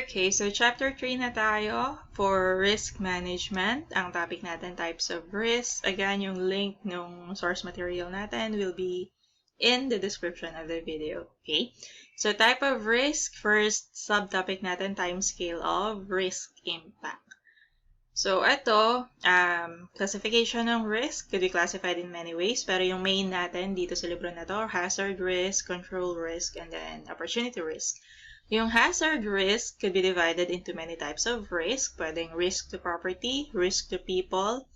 Okay, so chapter 3 na tayo for risk management. Ang topic natin, types of risk. Again, yung link ng source material natin will be in the description of the video. Okay? So type of risk, first subtopic natin, time scale of risk impact. So ito, classification ng risk could be classified in many ways, pero yung main natin dito sa libro na to, hazard risk, control risk, and then opportunity risk. Yung hazard risk could be divided into many types of risk. Pwedeng risk to property, risk to people,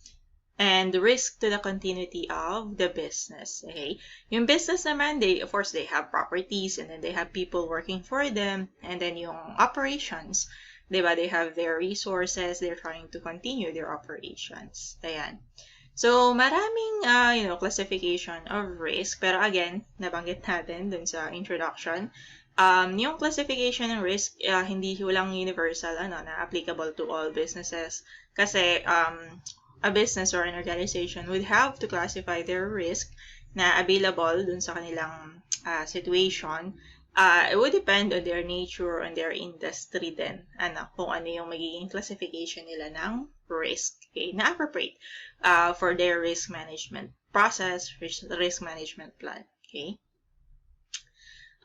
and risk to the continuity of the business. Okay? Yung business naman, of course, they have properties and then they have people working for them. And then yung operations, diba? They have their resources. They're trying to continue their operations. Ayan. So, maraming, classification of risk. Pero again, nabanggit natin dun sa introduction. Yung classification ng risk, hindi walang universal, na applicable to all businesses. Kasi, a business or an organization would have to classify their risk na available dun sa kanilang situation. It would depend on their nature, on their industry din, kung ano yung magiging classification nila ng risk, okay, na appropriate for their risk management process, risk management plan, okay.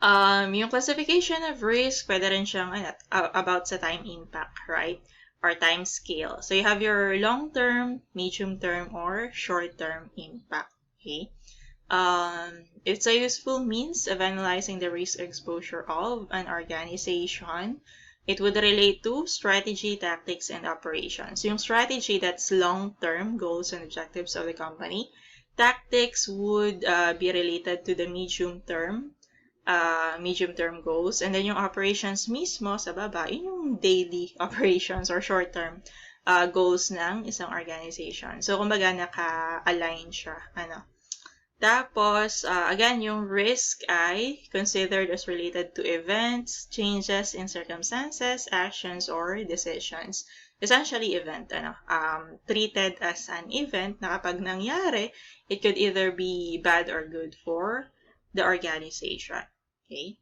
Yung classification of risk, pwede rin siyang about sa time impact, right? Or time scale. So you have your long-term, medium-term, or short-term impact, okay? It's a useful means of analyzing the risk exposure of an organization. It would relate to strategy, tactics, and operations. Yung strategy, that's long-term goals and objectives of the company. Tactics would be related to the medium-term goals, and then yung operations mismo sa baba, yung daily operations or short-term goals ng isang organization. So, kumbaga, naka-align siya. Tapos, again, yung risk ay considered as related to events, changes in circumstances, actions, or decisions. Essentially, event, treated as an event na kapag nangyari, it could either be bad or good for the organization. Okay.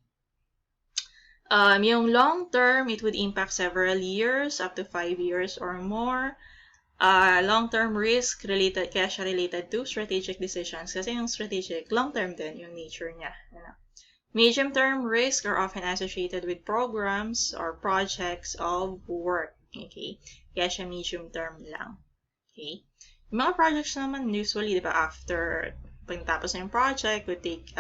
Yung long term, it would impact several years, up to 5 years or more. Long-term risk related, kaya siya related to strategic decisions. Kasi yung strategic, long-term din yung nature niya. Medium-term risk are often associated with programs or projects of work. Okay. Kaya siya medium-term lang. Okay. Yung mga projects naman, usually, di ba, after pagtapos na yung project, would take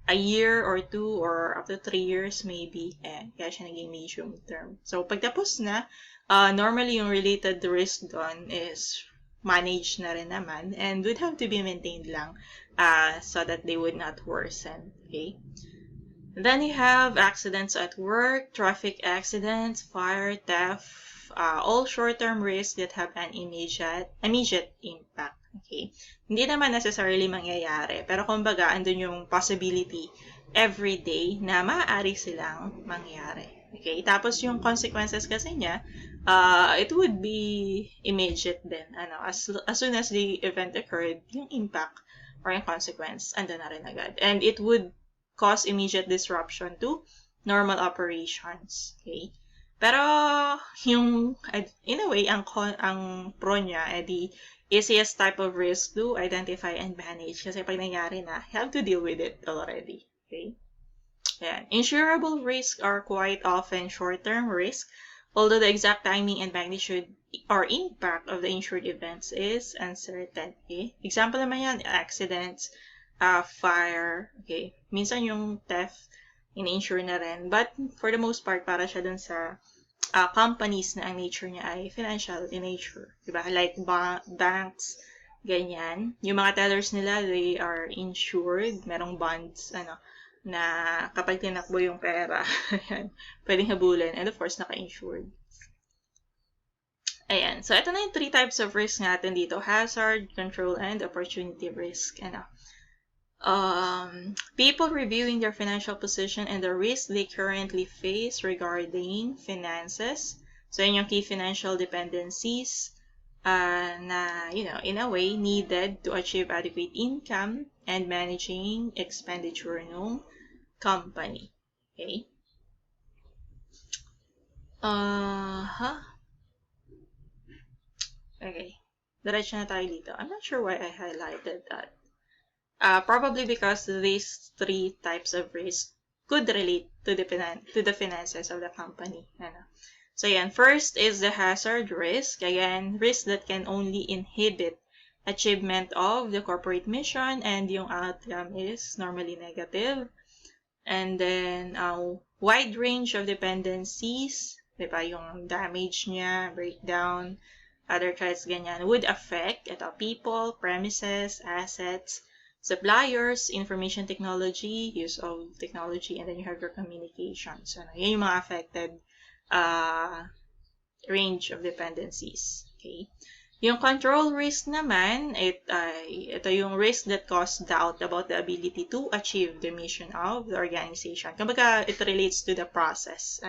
a year or 2 or up to 3 years maybe. Kaya siya naging medium term. So, pagtapos na, normally yung related risk doon is managed na rin naman and would have to be maintained lang so that they would not worsen. Okay? Then you have accidents at work, traffic accidents, fire, theft, all short-term risks that have an immediate impact. Okay? Hindi naman necessarily mangyayari, pero kumbaga, andun yung possibility every day na maaari silang mangyari. Okay? Tapos yung consequences kasi niya, it would be immediate din. As soon as the event occurred, yung impact or yung consequence, andun na rin agad. And it would cause immediate disruption to normal operations. Okay? Pero, yung, in a way, ang pro niya, the easiest type of risk to identify and manage. Kasi pag nangyari na, you have to deal with it already. Okay? Ayan. Insurable risks are quite often short-term risk, although the exact timing and magnitude or impact of the insured events is uncertain. Okay? Example naman yan, accidents, fire, okay? Minsan yung theft, in-insure na rin. But for the most part, para siya dun sa companies na ang nature niya ay financial in nature. Diba? Like banks, ganyan. Yung mga tellers nila, they are insured. Merong bonds, na kapag tinakbo yung pera, pwedeng habulin. And of course, naka-insured. Ayan. So, ito na yung 3 types of risk natin dito. Hazard, control, and opportunity risk. People reviewing their financial position and the risk they currently face regarding finances. So, yun yung key financial dependencies na, in a way, needed to achieve adequate income and managing expenditure ng company. Okay? Okay. Diretso na tayo dito. I'm not sure why I highlighted that. Probably because these three types of risk could relate to the finances of the company. Ano? So yan, first is the hazard risk. Again, risk that can only inhibit achievement of the corporate mission and yung outcome is normally negative. And then, wide range of dependencies, diba, yung damage niya, breakdown, other threats, ganyan, would affect people, premises, assets, suppliers, information technology, use of technology, and then you have your communications. So, yan yung mga affected range of dependencies. Okay? Yung control risk naman, ito yung risk that cause doubt about the ability to achieve the mission of the organization. Kumbaga, it relates to the process.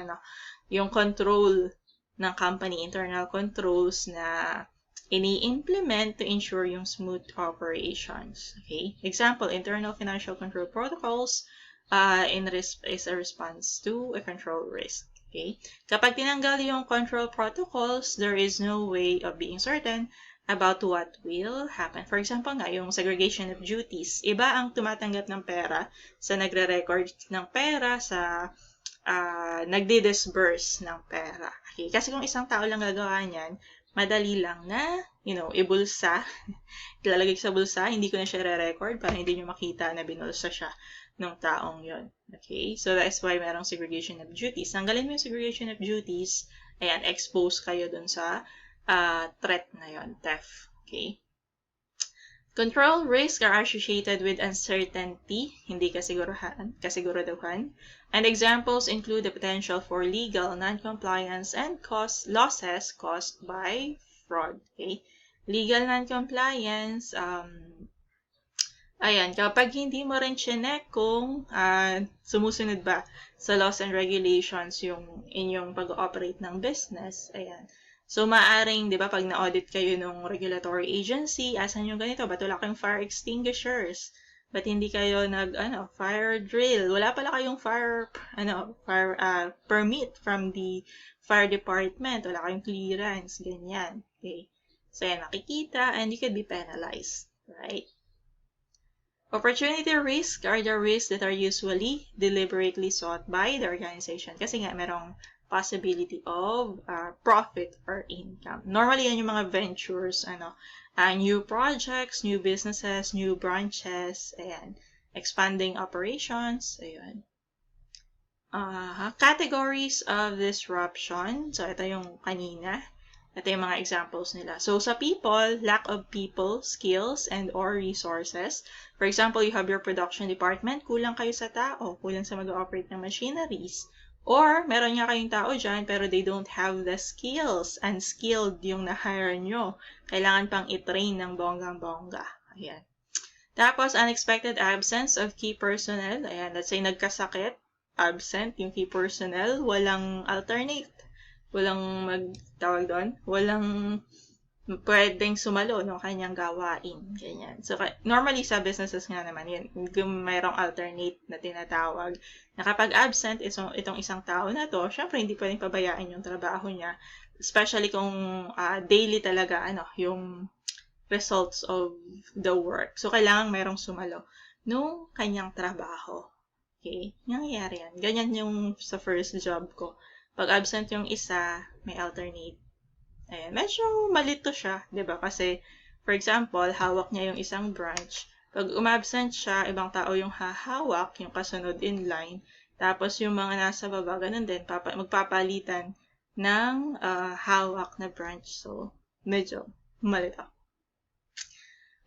Yung control ng company, internal controls na ini-implement to ensure yung smooth operations. Okay? Example, internal financial control protocols is a response to a control risk. Okay? Kapag tinanggal yung control protocols, there is no way of being certain about what will happen. For example nga, yung segregation of duties. Iba ang tumatanggap ng pera sa nagre-record ng pera sa nagdi-disburse ng pera. Okay? Kasi kung isang tao lang gagawa niyan, madali lang na, ibulsa. Ilalagay sa bulsa, hindi ko na siya re-record para hindi nyo makita na binulsa siya ng taong yon. Okay? So, that's why merong segregation of duties. Tanggalin mo yung segregation of duties, ayan, expose kayo dun sa threat na yon, theft. Okay? Control risks are associated with uncertainty, hindi kasiguraduhan. And examples include the potential for legal non-compliance and losses caused by fraud. Okay? Legal non-compliance, ayan, kapag hindi mo rin chinek kung sumusunod ba sa laws and regulations yung inyong pag-ooperate ng business, ayan. So, maaring, di ba, pag na-audit kayo ng regulatory agency, asan yung ganito? Ba't wala kayong fire extinguishers? Ba't hindi kayo fire drill? Wala pala kayong fire permit from the fire department. Wala kayong clearance, ganyan. Okay. So, yan, makikita, and you could be penalized, right? Opportunity risks are the risks that are usually deliberately sought by the organization. Kasi nga, merong possibility of profit or income. Normally, yan yung mga ventures, new projects, new businesses, new branches, ayan, expanding operations, ayan. Categories of disruption. So, ito yung kanina. Ito yung mga examples nila. So, sa people, lack of people, skills, and or resources. For example, you have your production department, kulang kayo sa tao, kulang sa mag-operate ng machineries. Or, meron nga kayong tao dyan, pero they don't have the skills. Unskilled yung na-hire nyo. Kailangan pang i-train ng bonggang-bongga. Ayan. Tapos, unexpected absence of key personnel. Ayan, let's say nagkasakit, absent yung key personnel, walang alternate. Walang walang pwedeng sumalo ng kanyang gawain. Ganyan. So, normally sa businesses nga naman, yan, kung mayroong alternate na tinatawag, na kapag absent itong isang tao na to, syempre hindi pwedeng pabayaan yung trabaho niya. Especially kung daily talaga, yung results of the work. So, kailangan mayroong sumalo nung kanyang trabaho. Okay? Nangyayari yan. Ganyan yung sa first job ko. Pag absent yung isa, may alternate. Ayan, medyo malito siya, 'di ba? Kasi, for example, hawak niya yung isang branch. Pag umabsent siya, ibang tao yung hahawak, yung kasunod in line. Tapos yung mga nasa baba, ganun din, magpapalitan ng hawak na branch. So, medyo malito.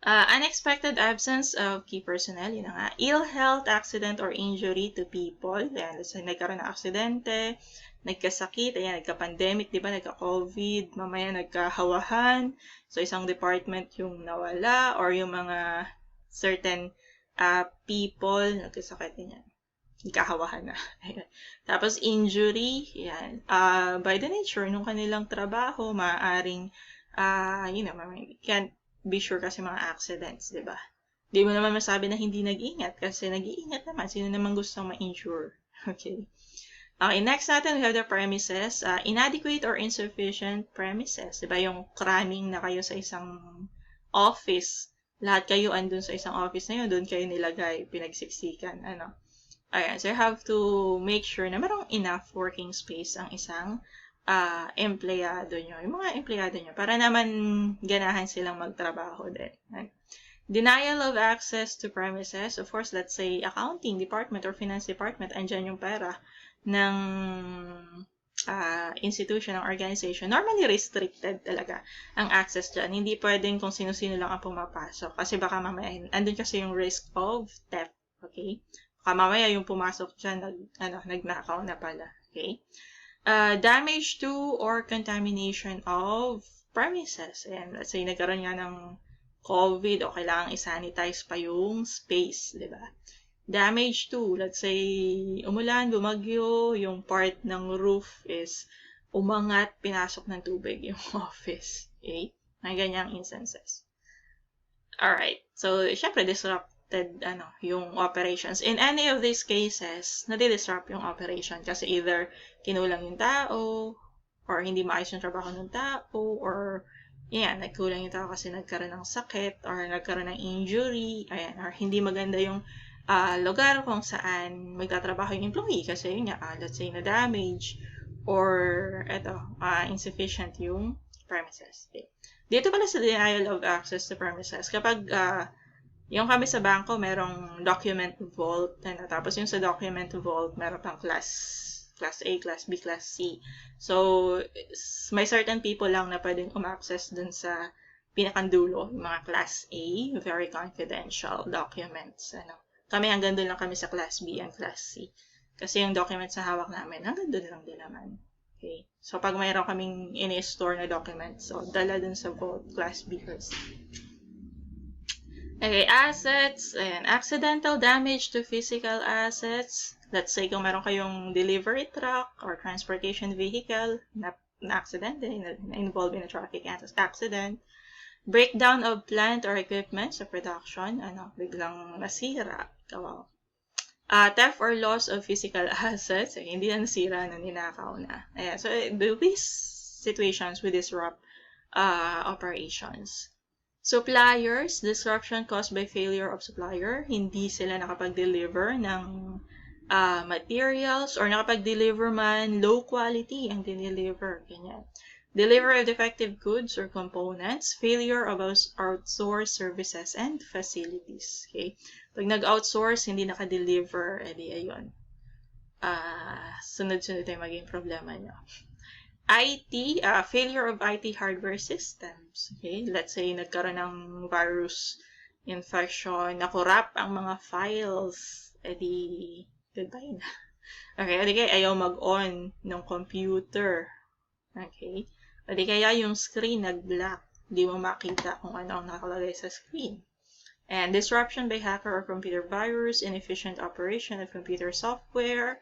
Unexpected absence of key personnel, yun na nga. Ill health, accident, or injury to people. Ayan, so nagkaroon ng aksidente, nagkasakit, ayan, nagka-pandemic, di ba, nagka-COVID, mamaya nagkahawahan. So, isang department yung nawala, or yung mga certain people, nagkasakit, yan. Nagkahawahan na. Ayan. Tapos, injury, yan. By the nature, nung kanilang trabaho, maaaring, can't be sure kasi mga accidents, di ba? Di mo naman masabi na hindi nag-ingat kasi nag-iingat naman. Sino naman gustong ma-insure? Okay. Okay, next natin, we have the premises. Inadequate or insufficient premises. Diba yung cramming na kayo sa isang office. Lahat kayo andun sa isang office na yun, doon kayo nilagay, pinagsiksikan, ano. Ayan, so you have to make sure na merong enough working space ang isang empleyado nyo, yung mga empleyado nyo, para naman ganahan silang magtrabaho din. Denial of access to premises, of course, let's say accounting department or finance department, andyan yung pera ng institution, ng organization. Normally restricted talaga ang access dyan. Hindi pwedeng kung sino-sino lang ang pumapasok kasi baka mamaya, andun kasi yung risk of theft, okay? Baka mamaya yung pumasok dyan, nagnakaw na pala, okay? Damage to or contamination of premises. Ayan, let's say nagkaroon nga ng COVID o kailangang isanitize pa yung space, di ba? Damage to, let's say, umulan, bumagyo, yung part ng roof is umangat, pinasok ng tubig yung office. Okay? May ganyang instances. Alright, so, syempre, disrupted yung operations. In any of these cases, nadi-disrupt yung operation kasi either kinulang yung tao, or hindi maayos yung trabaho ng tao, or nagkulang yung tao kasi nagkaroon ng sakit, or nagkaroon ng injury, ayan, or hindi maganda yung lugar kung saan magtatrabaho yung employee kasi yun nga, let's say na damage, or insufficient yung premises. Okay. Dito pala sa denial of access to premises, kapag yung kami sa bangko, merong document vault, tapos yung sa document vault, meron pang class A, class B, class C. So, may certain people lang na pwedeng umaccess dun sa pinakandulo, yung mga class A, very confidential documents. Kami hanggang dun lang kami sa class B and class C. Kasi yung documents na hawak namin, hanggang dun lang din naman. Okay. So, pag mayroon kaming in-store na documents, so, dala dun sa vault, class B or C. Okay, assets, and accidental damage to physical assets. Let's say kung meron kayong delivery truck or transportation vehicle na accident, involved in a traffic accident. Breakdown of plant or equipment sa production, biglang nasira. Wow. Theft or loss of physical assets, hindi na nasira, ninakaw na. Ayan, so these situations will disrupt operations. Suppliers, disruption caused by failure of supplier, hindi sila nakapag-deliver ng materials or nakapag-deliver man, low quality ang dineliver, ganyan. Delivery of defective goods or components, failure of outsourced services and facilities. Okay? Pag nag-outsource, hindi naka-deliver, edi ayun. Sunod-sunod tayo maging problema nyo. IT, failure of IT hardware systems. Okay? Let's say, nagkaroon ng virus infection, nakurap ang mga files, edi goodbye na. Okay, edi kaya ayaw mag-on ng computer. Okay? O di kaya yung screen nag-black. Di mo makita kung ano ang nakalagay sa screen. And disruption by hacker or computer virus, inefficient operation of computer software.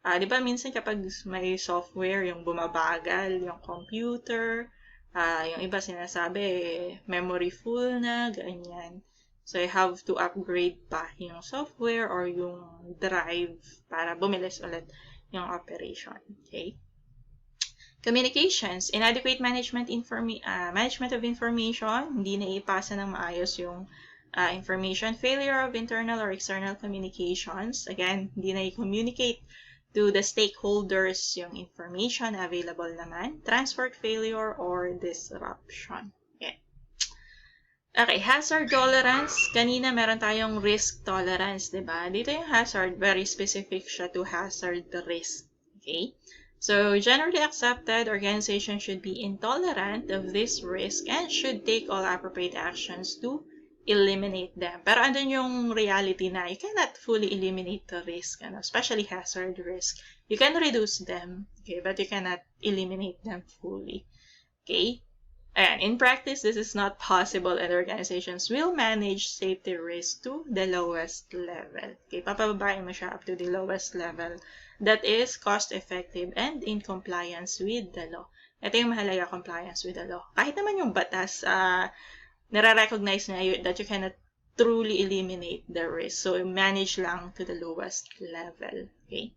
Di ba minsan kapag may software, yung bumabagal, yung computer, yung iba sinasabi, memory full na, ganyan. So, you have to upgrade pa yung software or yung drive para bumilis ulit yung operation. Okay? Communications, inadequate management of information, hindi na ipasa ng maayos yung information. Failure of internal or external communications, again, hindi na i-communicate to the stakeholders yung information available naman. Transport failure or disruption. Okay, hazard tolerance. Kanina meron tayong risk tolerance, diba? Dito yung hazard, very specific siya to hazard risk. Okay? So, generally accepted, organization should be intolerant of this risk and should take all appropriate actions to eliminate them. Pero andun yung reality na you cannot fully eliminate the risk, especially hazard risk. You can reduce them, okay, but you cannot eliminate them fully. Okay? And in practice, this is not possible and organizations will manage safety risk to the lowest level. Okay, papababain mo siya up to the lowest level that is cost-effective and in compliance with the law. Ito yung mahalaga, compliance with the law. Kahit naman yung batas, nare-recognize na that you cannot truly eliminate the risk. So, manage lang to the lowest level. Okay?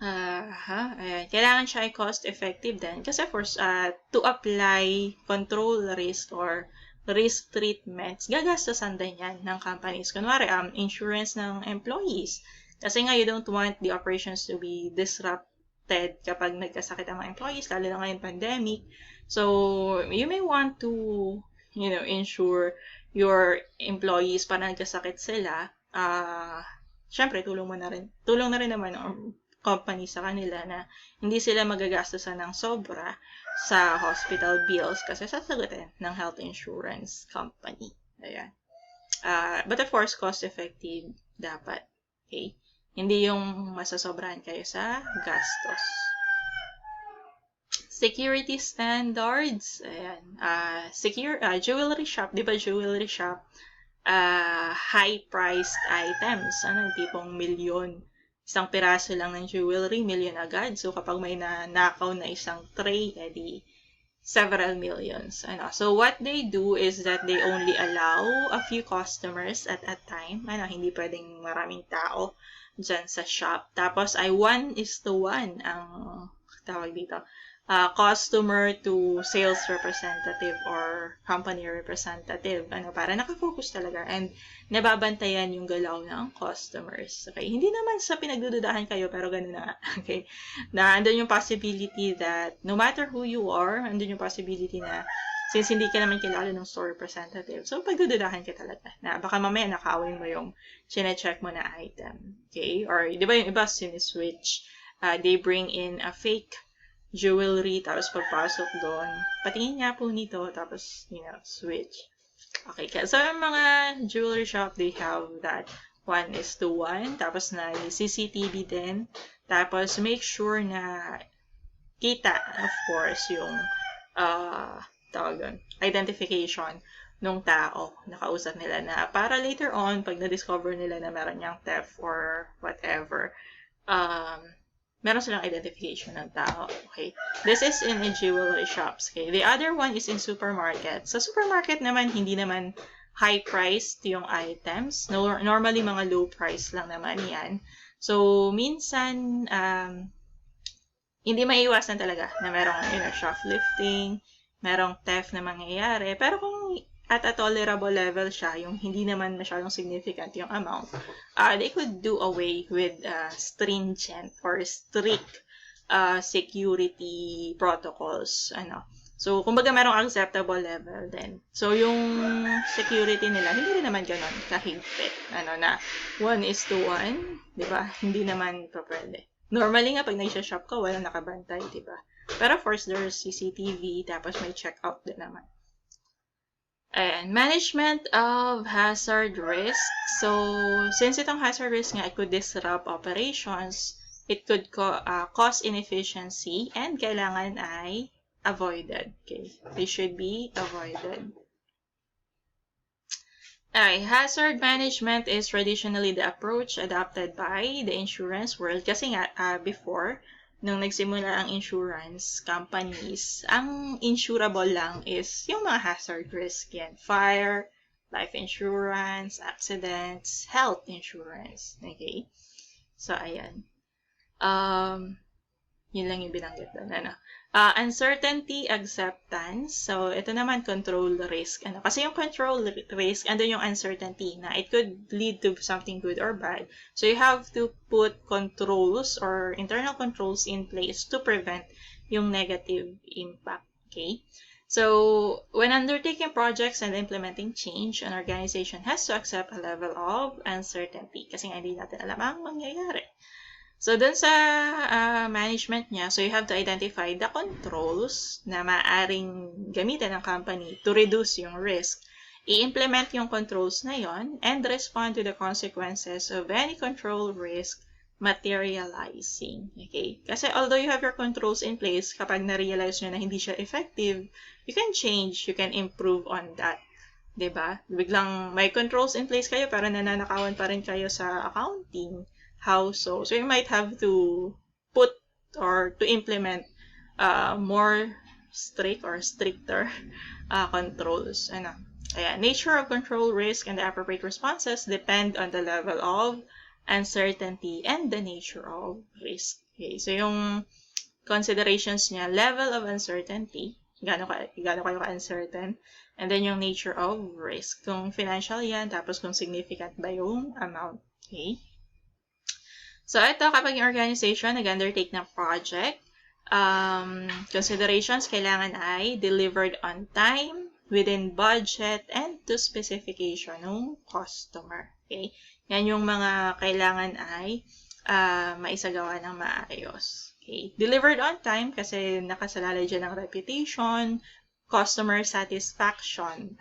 Ayan. Kailangan siya ay cost-effective din. Kasi of course, to apply control risk or risk treatments, gagastosan din yan ng companies. Kunwari, insurance ng employees. Kasi nga, you don't want the operations to be disrupted kapag nagkasakit ang mga employees, lalo na ngayon pandemic. So, you may want to, insure your employees para nagkasakit sila. Syempre, tulong na rin naman ng company sa kanila na hindi sila magagastosan ng sobra sa hospital bills kasi sasagutin ng health insurance company. Ayan. But of course, cost-effective dapat. Okay? Hindi yung masasobrahan kayo sa gastos. Security standards. Ayan. Jewelry shop. Di ba jewelry shop? High-priced items. Tipong milyon. Isang piraso lang ng jewelry, million agad. So, kapag may nanakaw na isang tray, edi several millions. So, what they do is that they only allow a few customers at a time. Hindi pwedeng maraming tao dyan sa shop. Tapos, ay 1:1 ang tawag dito. Customer to sales representative or company representative. Para nakafocus talaga and nababantayan yung galaw ng customers. Okay? Hindi naman sa pinagdududahan kayo, pero ganun na. Okay? Na andun yung possibility that no matter who you are, andun yung possibility na since hindi ka naman kilala ng store representative, so pagdududahan ka talaga. Na baka mamaya nakawin mo yung chinecheck mo na item. Okay? Or di ba yung iba siniswitch, they bring in a fake jewelry, tapos pagpasok doon, patingin nga po nito, tapos, switch. Okay, so yung mga jewelry shop, they have that 1:1, tapos na CCTV din, tapos make sure na kita, of course, yung tawag doon, identification nung tao na kausap nila na para later on, pag na-discover nila na meron niyang theft or whatever, meron silang identification ng tao. Okay? This is in jewelry shops. Okay? The other one is in supermarket. Sa supermarket naman, hindi naman high-priced yung items. Normally, mga low price lang naman yan. So, minsan, hindi maiiwasan talaga na merong shoplifting, merong theft na mangyayari. Pero kung at a tolerable level siya, yung hindi naman masyadong significant yung amount, they could do away with stringent or strict security protocols. So, kumbaga merong acceptable level din. So, yung security nila, hindi rin naman ganun kahigpit. Na 1:1, di ba? Hindi naman pa pwede. Normally nga, pag nag-shop ka, walang nakabantay, di ba? Pero of course, there's CCTV, tapos may check-out din naman. And management of hazard risk. So, since itong hazard risk nga, it could disrupt operations, it could cause inefficiency, and kailangan ay avoided. Okay? They should be avoided. Hazard management is traditionally the approach adopted by the insurance world. Kasi nga, before, nung nagsimula ang insurance companies, ang insurable lang is yung mga hazard risk yan. Fire, life insurance, accidents, health insurance. Okay? So, ayan. Yun lang yung binanggit doon. Uncertainty acceptance. So, ito naman control risk. Kasi yung control risk, andun yung uncertainty na it could lead to something good or bad. So, you have to put controls or internal controls in place to prevent yung negative impact. Okay? So, when undertaking projects and implementing change, an organization has to accept a level of uncertainty kasi nga hindi natin alam ang mangyayari. So, dun sa management niya, so you have to identify the controls na maaaring gamitin ng company to reduce yung risk. I-implement yung controls na yon and respond to the consequences of any control risk materializing. Okay? Kasi although you have your controls in place, kapag na-realize nyo na hindi siya effective, you can change, you can improve on that. Diba? Biglang may controls in place kayo pero nananakawan pa rin kayo sa accounting. How so? So, you might have to put or to implement more strict or stricter controls. Nature of control risk and the appropriate responses depend on the level of uncertainty and the nature of risk. Okay, so yung considerations niya, level of uncertainty, gaano kayo ka-uncertain, and then yung nature of risk, kung financial yan, tapos kung significant ba yung amount. Okay? So, ito, kapag yung organization nag-undertake ng project, considerations kailangan ay delivered on time, within budget, and to specification ng customer. Okay? Yan yung mga kailangan ay maisagawa ng maayos. Okay? Delivered on time kasi nakasalalay dyan ng reputation, customer satisfaction.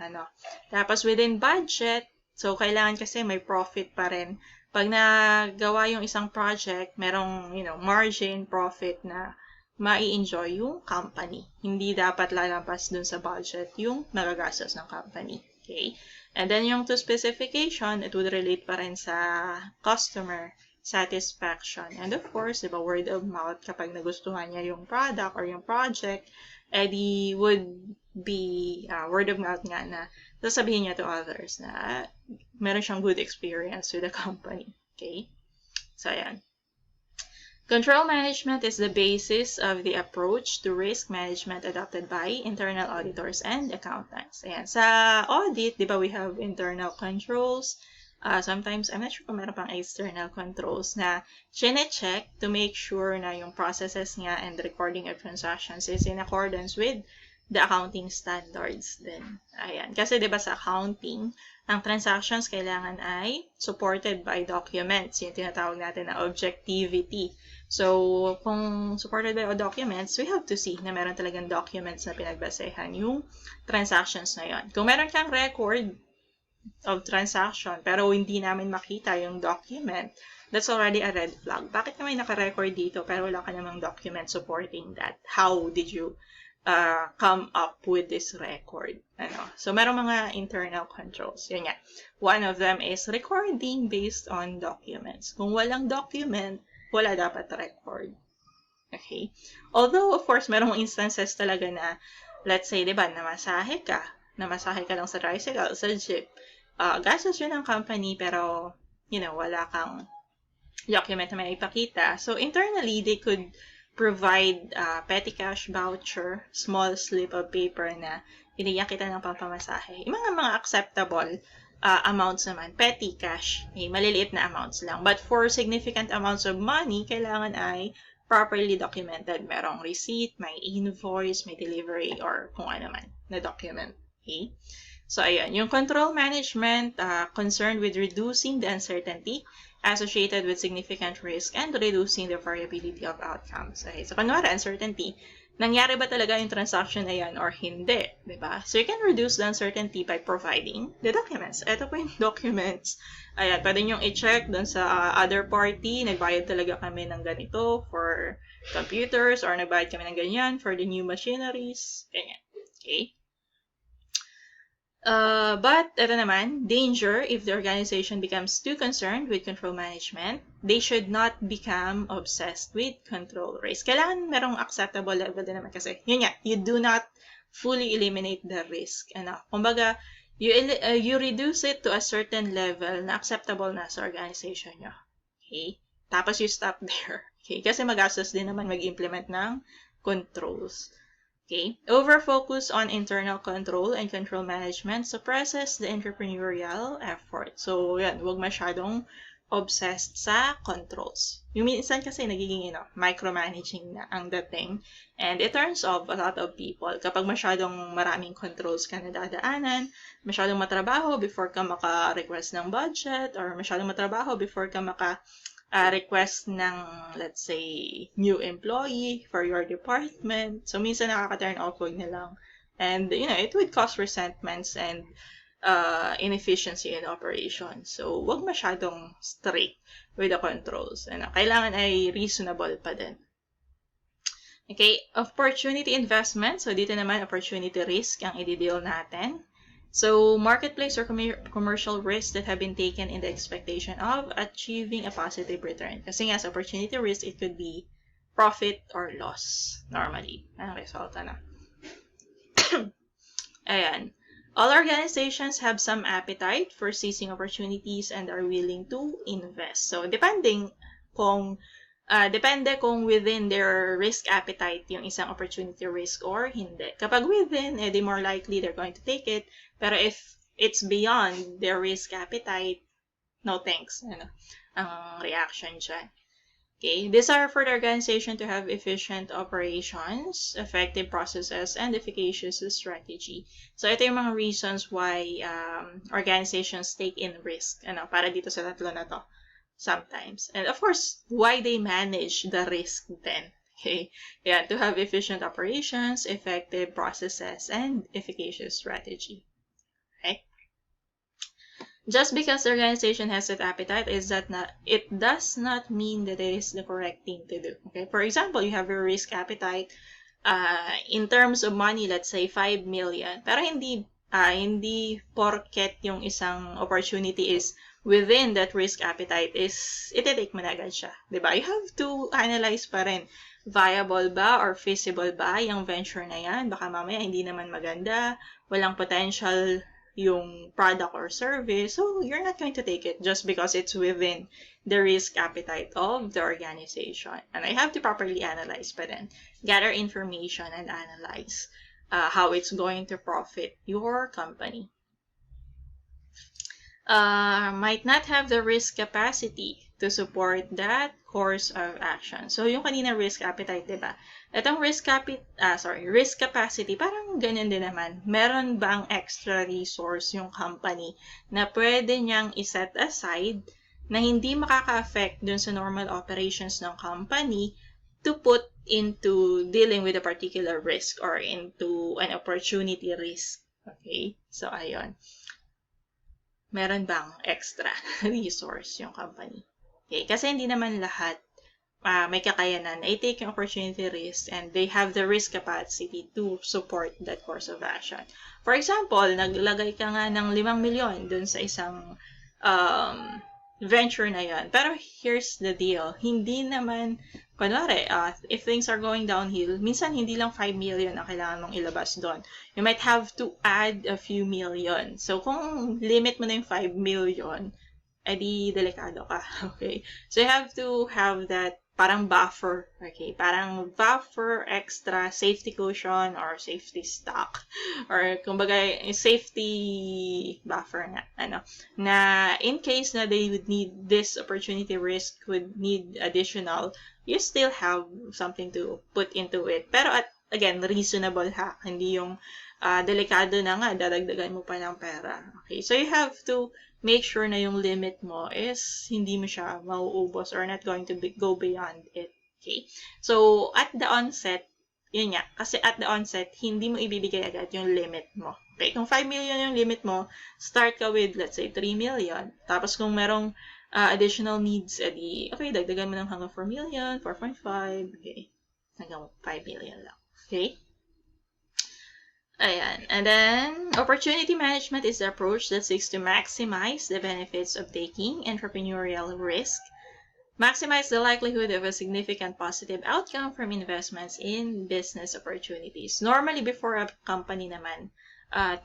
Tapos within budget, so kailangan kasi may profit pa rin. Pag nagawa yung isang project, merong margin, profit na mai-enjoy yung company. Hindi dapat lalampas dun sa budget yung magagastos ng company. Okay? And then yung to specification, it would relate pa rin sa customer satisfaction. And of course, diba, word of mouth, kapag nagustuhan niya yung product or yung project, edi would be word of mouth nga na sasabihin niya to others na meron siyang good experience with the company. Okay? So, ayan. Control management is the basis of the approach to risk management adopted by internal auditors and accountants. Ayan. Sa audit, di ba, we have internal controls. Sometimes, I'm not sure kung meron pang external controls na chine-check to make sure na yung processes nga and recording of transactions is in accordance with the accounting standards din. Ayan. Kasi di ba sa accounting, ang transactions kailangan ay supported by documents. Yung tinatawag natin na objectivity. So, kung supported by documents, we have to see na meron talagang documents na pinagbasehan yung transactions na yon. Kung meron kang record of transaction pero hindi namin makita yung document, that's already a red flag. Bakit naman naka-record dito pero wala ka namang document supporting that? How did you come up with this record? So, meron mga internal controls. Yun nga. One of them is recording based on documents. Kung walang document, wala dapat record. Okay? Although, of course, merong instances talaga na, let's say, diba, namasahe ka lang sa tricycle, sa jeep. Gastos yun ng company, pero, wala kang document na may ipakita. So, internally, they could provide petty cash voucher, small slip of paper na binigyan kita ng pampamasahe. Yung mga acceptable amounts naman, petty cash, maliliit na amounts lang. But for significant amounts of money, kailangan ay properly documented. Merong receipt, may invoice, may delivery, or kung ano man na document. Okay? So, ayan. Yung control management concerned with reducing the uncertainty associated with significant risk and reducing the variability of outcomes. Okay, so, kunwari, uncertainty, nangyari ba talaga yung transaction na yan or hindi? Diba? So, you can reduce the uncertainty by providing the documents. Ito po yung documents. Ayan, pwede nyo i-check dun sa other party, nagbayad talaga kami ng ganito for computers or nagbayad kami ng ganyan for the new machineries. Ganyan. Okay? But, ito naman, danger if the organization becomes too concerned with control management, they should not become obsessed with control risk. Kailangan merong acceptable level din naman kasi, yun nga, you do not fully eliminate the risk. Kumbaga, you reduce it to a certain level na acceptable na sa organization nyo. Okay? Tapos you stop there. Okay? Kasi magastos din naman mag-implement ng controls. Okay. Over-focus on internal control and control management suppresses the entrepreneurial effort. So, yan, huwag masyadong obsessed sa controls. Yung minsan kasi nagiging, micromanaging na ang dating. And it turns off a lot of people. Kapag masyadong maraming controls ka na dadaanan, masyadong matrabaho before ka maka-request ng budget, or masyadong matrabaho before ka request ng, let's say, new employee for your department. So, minsan nakaka-turn off, wag na lang. And, it would cause resentments and inefficiency in operation. So, wag masyadong strict with the controls. Kailangan ay reasonable pa din. Okay, opportunity investment. So, dito naman, opportunity risk ang i-deal natin. So, marketplace or commercial risks that have been taken in the expectation of achieving a positive return. Kasi nga, sa opportunity risk, it could be profit or loss, normally. Ang resulta na. Ayan. All organizations have some appetite for seizing opportunities and are willing to invest. So, depending kung Depende kung within their risk appetite yung isang opportunity risk or hindi. Kapag within, edi more likely they're going to take it. Pero if it's beyond their risk appetite, no thanks. Ang reaction dyan. Okay, these are for the organization to have efficient operations, effective processes, and efficacious strategy. So, ito yung mga reasons why organizations take in risk. Para dito sa tatlo na to. Sometimes. And of course, why they manage the risk then. Okay? Yeah, to have efficient operations, effective processes, and efficacious strategy. Okay? Just because the organization has that appetite it does not mean that it is the correct thing to do. Okay? For example, you have a risk appetite in terms of money, let's say 5 million. Pero hindi porket yung isang opportunity is within that risk appetite is iti-take mo na agad siya. Diba? You have to analyze pa rin. Viable ba or feasible ba yung venture na yan? Baka mamaya hindi naman maganda, walang potential yung product or service, so you're not going to take it just because it's within the risk appetite of the organization. And I have to properly analyze pa then. Gather information and analyze how it's going to profit your company. Might not have the risk capacity to support that course of action. So, yung kanina risk appetite, diba? Itong risk capacity, parang ganyan din naman. Meron bang extra resource yung company na pwede niyang iset aside na hindi makaka-affect dun sa normal operations ng company to put into dealing with a particular risk or into an opportunity risk. Okay? So, ayun. Meron bang extra resource yung company? Okay, kasi hindi naman lahat may kakayanan na i-take yung opportunity risk and they have the risk capacity to support that course of action. For example, naglagay ka nga ng 5 milyon dun sa isang venture na yon. Pero here's the deal. Hindi naman, kunwari, if things are going downhill, minsan hindi lang 5 million ang kailangan mong ilabas doon. You might have to add a few million. So, kung limit mo na yung 5 million, edi delikado ka. Okay? So, you have to have that parang buffer. Okay? Parang buffer, extra safety cushion or safety stock. Or, kumbaga, safety buffer nga. Na in case na they would need this opportunity risk, would need additional, you still have something to put into it. Pero again, reasonable ha. Hindi yung delikado na nga, dadagdagan mo pa ng pera. Okay? So, you have to make sure na yung limit mo is hindi mo siya mauubos or not going to go beyond it. Okay? So, at the onset, yun nga, kasi at the onset, hindi mo ibibigay agad yung limit mo. Okay? Kung 5 million yung limit mo, start ka with, let's say, 3 million. Tapos kung merong additional needs, edi, okay, dagdagan mo ng hanggang 4 million, 4.5, okay, hanggang 5 million lang. Okay? Ayan. And then, opportunity management is the approach that seeks to maximize the benefits of taking entrepreneurial risk, maximize the likelihood of a significant positive outcome from investments in business opportunities. Normally, before a company naman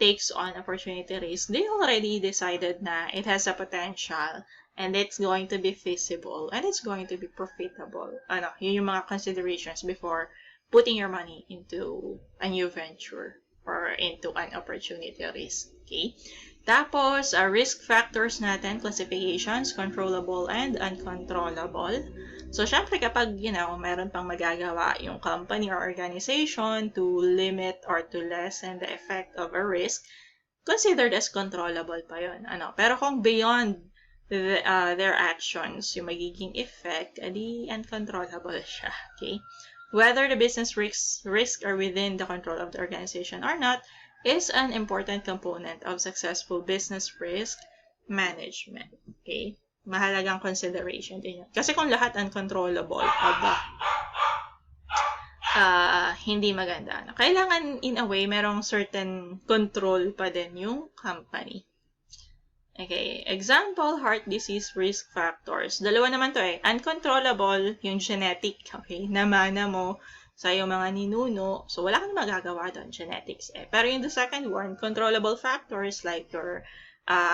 takes on opportunity risk, they already decided na it has a potential and it's going to be feasible and it's going to be profitable. Yun yung mga considerations before putting your money into a new venture or into an opportunity risk. Okay? Tapos, risk factors natin, classifications, controllable and uncontrollable. So, syempre kapag, meron pang magagawa yung company or organization to limit or to lessen the effect of a risk, considered as controllable pa yun. Pero kung beyond their actions, yung magiging effect, edi uncontrollable siya. Okay? Whether the business risks are within the control of the organization or not is an important component of successful business risk management. Okay? Mahalagang consideration din yun. Kasi kung lahat uncontrollable, hindi maganda. Kailangan, in a way, merong certain control pa din yung company. Okay, example, heart disease risk factors. Dalawa naman to Uncontrollable, yung genetic, okay, namana mo sa yung mga ninuno. So, wala kang magagawa doon, genetics Pero yung the second one, controllable factors like your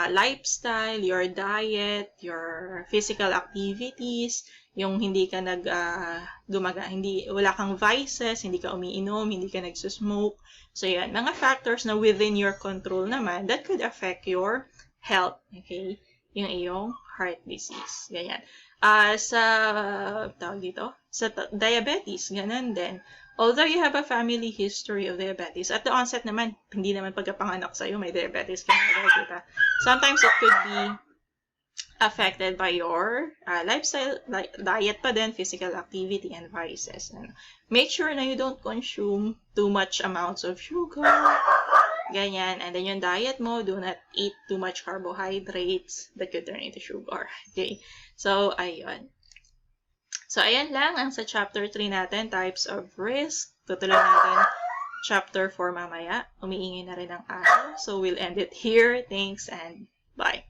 lifestyle, your diet, your physical activities, Yung hindi ka wala kang vices, hindi ka umiinom, hindi ka nagsusmoke. So, yan. Mga factors na within your control naman that could affect your health. Okay? Yung iyong heart disease. Ganyan. Sa diabetes, ganun din. Although you have a family history of diabetes, at the onset naman, hindi naman pagkapanganak sa'yo, may diabetes ka na, diba? Sometimes it could be affected by your lifestyle, diet pa din, physical activity, and vices. And make sure na you don't consume too much amounts of sugar, ganyan. And then yung diet mo, do not eat too much carbohydrates that could turn into sugar. Okay? So, ayun. So, ayan lang ang sa chapter 3 natin, types of risk. Tutuloy natin chapter 4 mamaya. Umiingay na rin ang araw. So, we'll end it here. Thanks and bye.